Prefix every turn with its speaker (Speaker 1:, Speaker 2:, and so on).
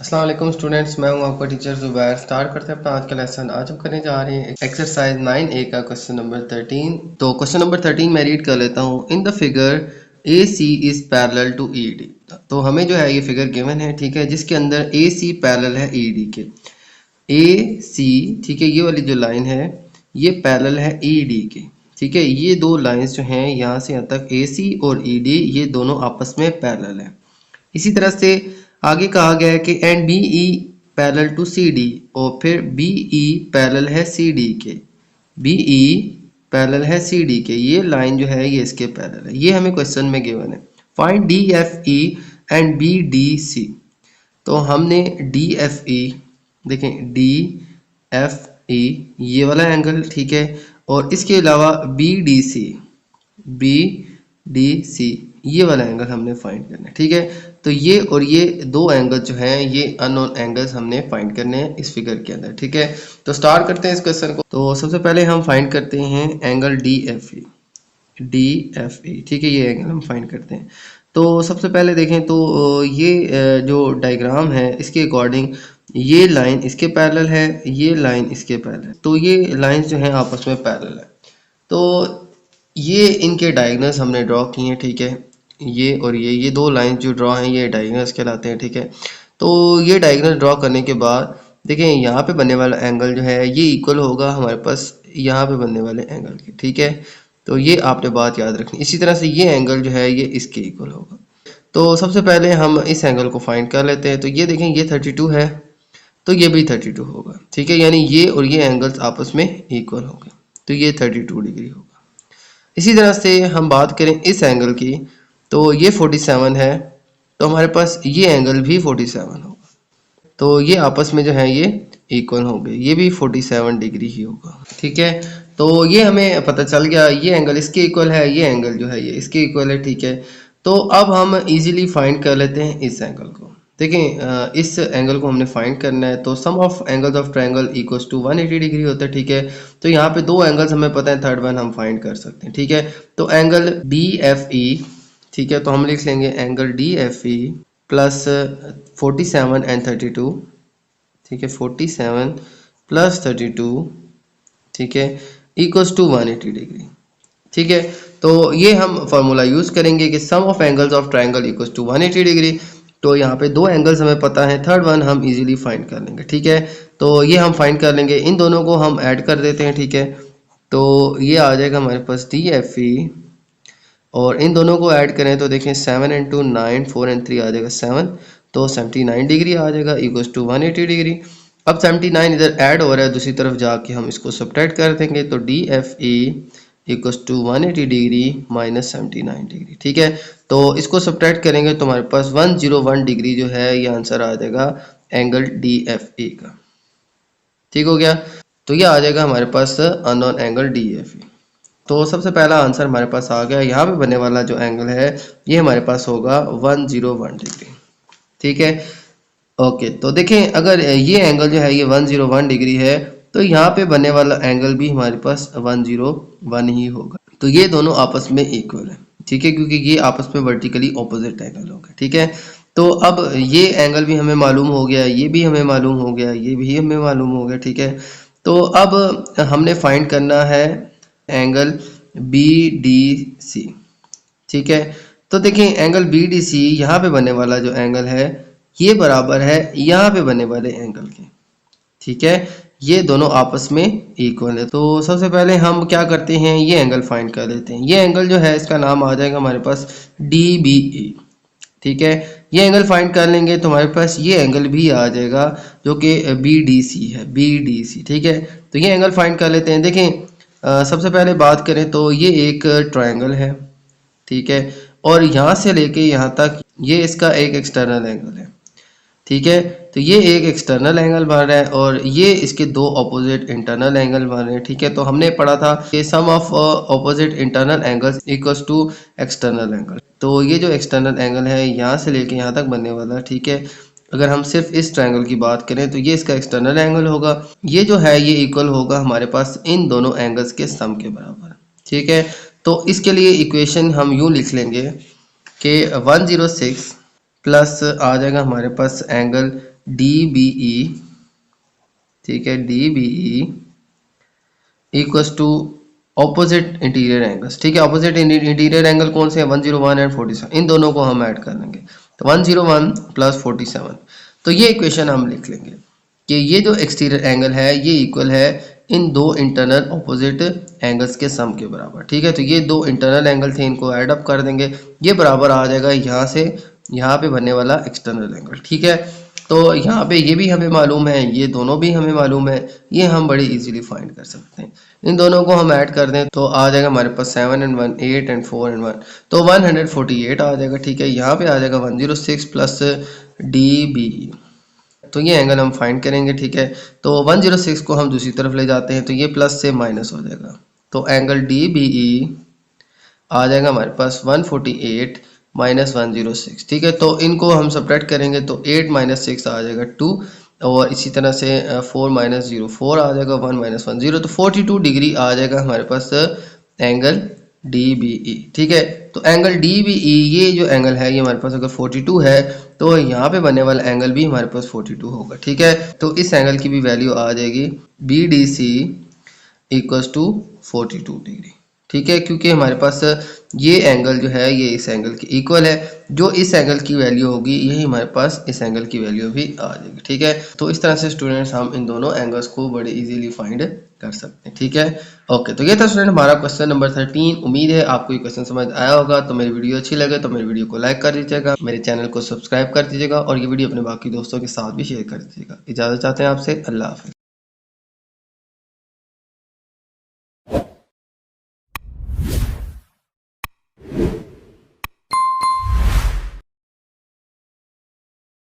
Speaker 1: अस्सलाम वालेकुम स्टूडेंट्स, मैं हूं आपका टीचर ज़ुबैर। स्टार्ट करते हैं अपना आज का लेसन। आज हम करने जा रहे हैं एक्सरसाइज 9A का क्वेश्चन नंबर 13। तो क्वेश्चन नंबर 13 मैं रीड कर लेता हूं। In the figure AC is parallel to ED। तो हमें जो है ये फिगर गिवन है, ठीक है, जिसके अंदर AC पैरेलल है ED के। AC, ठीक है, ये वाली जो लाइन है ये पैरेलल है ED के, ठीक है। ये दो लाइंस जो हैं यहाँ से यहाँ तक AC और ED ये दोनों आपस में पैरेलल है। इसी तरह से आगे कहा गया है कि and BE parallel to CD, और फिर BE पैरेलल है CD के। BE पैरेलल है CD के, ये लाइन जो है ये इसके पैरेलल है। ये हमें क्वेश्चन में गिवन है। Find DFE and BDC। तो हमने DFE, देखें DFE ये वाला एंगल, ठीक है, और इसके अलावा BDC ये वाला एंगल हमने फाइंड करना है, ठीक है। तो ये और ये दो एंगल जो हैं ये अननोन एंगल्स हमने फाइंड करने हैं इस फिगर के अंदर, ठीक है। तो स्टार्ट करते हैं इस क्वेश्चन को। तो सबसे पहले हम फाइंड करते हैं एंगल DFE। ठीक है, ये एंगल हम फाइंड करते हैं। तो सबसे पहले देखें तो ये जो डायग्राम है इसके अकॉर्डिंग ये लाइन इसके पैरेलल है, ये लाइन इसके पैरेलल है। तो ये लाइंस जो हैं आपस में पैरेलल है। तो ये इनके डायगोनल्स हमने ड्रॉ किए हैं, ठीक है। ये और ये दो लाइन जो ड्रॉ हैं ये डायगोनल्स कहलाते हैं, ठीक है। तो ये डायगोनल ड्रॉ करने के बाद देखें यहाँ पे बनने वाला एंगल जो है ये इक्वल होगा हमारे पास यहाँ पे बनने वाले एंगल के, ठीक है। तो ये आपने बात याद रखनी। इसी तरह से ये एंगल जो है ये इसके इक्वल होगा। तो सबसे पहले हम इस एंगल को फाइंड कर लेते हैं। तो ये देखें ये 32 है, तो ये भी 32 होगा, ठीक है, यानी ये और ये एंगल्स आपस में इक्वल होंगे, तो ये 32 डिग्री होगा। इसी तरह से हम बात करें इस एंगल की, तो ये 47 है, तो हमारे पास ये एंगल भी 47 होगा। तो ये आपस में जो है ये इक्वल होंगे, ये भी 47 डिग्री ही होगा, ठीक है। तो ये हमें पता चल गया ये एंगल इसके इक्वल है, ये एंगल जो है ये इसके इक्वल है, ठीक है। तो अब हम इजीली फाइंड कर लेते हैं इस एंगल को। देखें इस एंगल को हमने फाइंड करना है। तो sum of angles of triangle equals to 180 degree होता है, ठीक है। तो यहाँ पे दो एंगल्स हमें पता है, थर्ड वन हम फाइंड कर सकते हैं, ठीक है। तो एंगल DFE, ठीक है, तो हम लिख लेंगे एंगल DFE प्लस 47 एंड 32, ठीक है, 47 प्लस 32, ठीक है, इक्वल्स टू 180 डिग्री, ठीक है। तो ये हम फार्मूला यूज करेंगे कि sum of angles of triangle equals to 180 degree. तो यहाँ पे दो एंगल्स हमें पता है, थर्ड वन हम इजीली फाइंड कर लेंगे, ठीक है। तो ये हम फाइंड कर लेंगे, इन दोनों को हम ऐड कर देते हैं, ठीक है। तो ये आ जाएगा हमारे पास DFE, और इन दोनों को ऐड करें तो देखें 7 and 2 9, 4 and 3 आ जाएगा 7, तो 79 डिग्री आ जाएगा इक्वल्स टू 180 डिग्री। अब 79 इधर ऐड हो रहा है, दूसरी तरफ जाके हम इसको सब्ट्रैक्ट कर देंगे। तो DFE equals to 180 degree minus 79 degree, ठीक है। तो इसको सब्ट्रैक्ट करेंगे तो हमारे पास 101 डिग्री जो है ये आंसर आ जाएगा एंगल DFE का, ठीक हो गया। तो ये आ जाएगा हमारे पास अननोन एंगल DFE। तो सबसे पहला आंसर हमारे पास आ गया। यहाँ पे बनने वाला जो एंगल है ये हमारे पास होगा 101 डिग्री, ठीक है। ओके, तो देखें अगर ये एंगल जो है ये 101 डिग्री है तो यहाँ पे बनने वाला एंगल भी हमारे पास 101 ही होगा। तो ये दोनों आपस में इक्वल है, ठीक है, क्योंकि ये आपस में वर्टिकली ऑपोजिट एंगल होगा, ठीक है। तो अब ये एंगल भी हमें मालूम हो गया, ये भी हमें मालूम हो गया, ये भी हमें मालूम हो गया, ठीक है। तो अब हमने फाइंड करना है एंगल BDC, ठीक है। तो देखें एंगल BDC यहाँ पे बनने वाला जो एंगल है ये बराबर है यहाँ पे बनने वाले एंगल के, ठीक है। ये दोनों आपस में इक्वल है। तो सबसे पहले हम क्या करते हैं, ये एंगल फाइंड कर लेते हैं। ये एंगल जो है इसका नाम आ जाएगा हमारे पास DBE, ठीक है। ये एंगल फाइंड कर लेंगे तो हमारे पास ये एंगल भी आ जाएगा जो कि BDC है, BDC, ठीक है। तो ये एंगल फाइंड कर लेते हैं। देखें सबसे पहले बात करें तो ये एक ट्रायंगल है, ठीक है, और यहाँ से लेके यहाँ तक ये इसका एक एक्सटर्नल एंगल है, ठीक है। तो ये एक एक्सटर्नल एंगल बन रहा है और ये इसके दो ऑपोजिट इंटरनल एंगल बन रहे हैं, ठीक है। तो हमने पढ़ा था कि sum of opposite internal angles equals to external angle. तो ये जो एक्सटर्नल एंगल है यहाँ से लेके यहाँ तक बनने वाला, ठीक है, अगर हम सिर्फ इस ट्रायंगल की बात करें तो ये इसका एक्सटर्नल एंगल होगा। ये जो है ये इक्वल होगा हमारे पास इन दोनों एंगल्स के सम के बराबर, ठीक है। तो इसके लिए इक्वेशन हम यूँ लिख लेंगे कि 106 प्लस आ जाएगा हमारे पास एंगल DBE, ठीक है, DBE equals to opposite interior angles, ठीक है। ऑपोजिट इंटीरियर एंगल कौन से हैं, 101 एंड 47, इन दोनों को हम ऐड कर लेंगे तो 101 प्लस 47। तो ये इक्वेशन हम लिख लेंगे कि ये जो एक्सटीरियर एंगल है ये इक्वल है इन दो इंटरनल ऑपोजिट एंगल्स के सम के बराबर, ठीक है। तो ये दो इंटरनल एंगल थे, इनको ऐड अप कर देंगे, ये बराबर आ जाएगा यहाँ से यहाँ पे बनने वाला एक्सटर्नल एंगल, ठीक है। तो यहाँ पे ये भी हमें मालूम है, ये दोनों भी हमें मालूम है, ये हम बड़ी इजीली फाइंड कर सकते हैं। इन दोनों को हम ऐड कर दें तो आ जाएगा हमारे पास 7 एंड 1 8 एंड 4 एंड 1, तो 148 आ जाएगा, ठीक है। यहाँ पे आ जाएगा 106 प्लस DBE, तो ये एंगल हम फाइंड करेंगे, ठीक है। तो 106 को हम दूसरी तरफ ले जाते हैं तो ये प्लस से माइनस हो जाएगा, तो एंगल DBE आ जाएगा हमारे पास 148 माइनस 106, ठीक है। तो इनको हम सब्ट्रैक्ट करेंगे तो 8 माइनस 6 आ जाएगा 2, और इसी तरह से 4 माइनस 0 4 आ जाएगा, 1 माइनस 1 0, तो 42 डिग्री आ जाएगा हमारे पास एंगल DBE, ठीक है। तो एंगल DBE ये जो एंगल है ये हमारे पास अगर 42 है तो यहाँ पे बनने वाला एंगल भी हमारे पास 42 होगा, ठीक है। तो इस एंगल की भी वैल्यू आ जाएगी BDC इक्वल्स टू 42 डिग्री, ठीक है, क्योंकि हमारे पास ये एंगल जो है ये इस एंगल के इक्वल है, जो इस एंगल की वैल्यू होगी यही हमारे पास इस एंगल की वैल्यू भी आ जाएगी, ठीक है। तो इस तरह से स्टूडेंट्स हम इन दोनों एंगल्स को बड़े इजीली फाइंड कर सकते हैं, ठीक है। ओके, तो ये था स्टूडेंट हमारा क्वेश्चन नंबर 13। उम्मीद है आपको ये क्वेश्चन समझ आया होगा। तो मेरी वीडियो अच्छी लगे तो मेरी वीडियो को लाइक कर दीजिएगा, मेरे चैनल को सब्सक्राइब कर दीजिएगा और ये वीडियो अपने बाकी दोस्तों के साथ भी शेयर कर दीजिएगा। इजाज़त चाहते हैं आपसे, अल्लाह हाफिज़।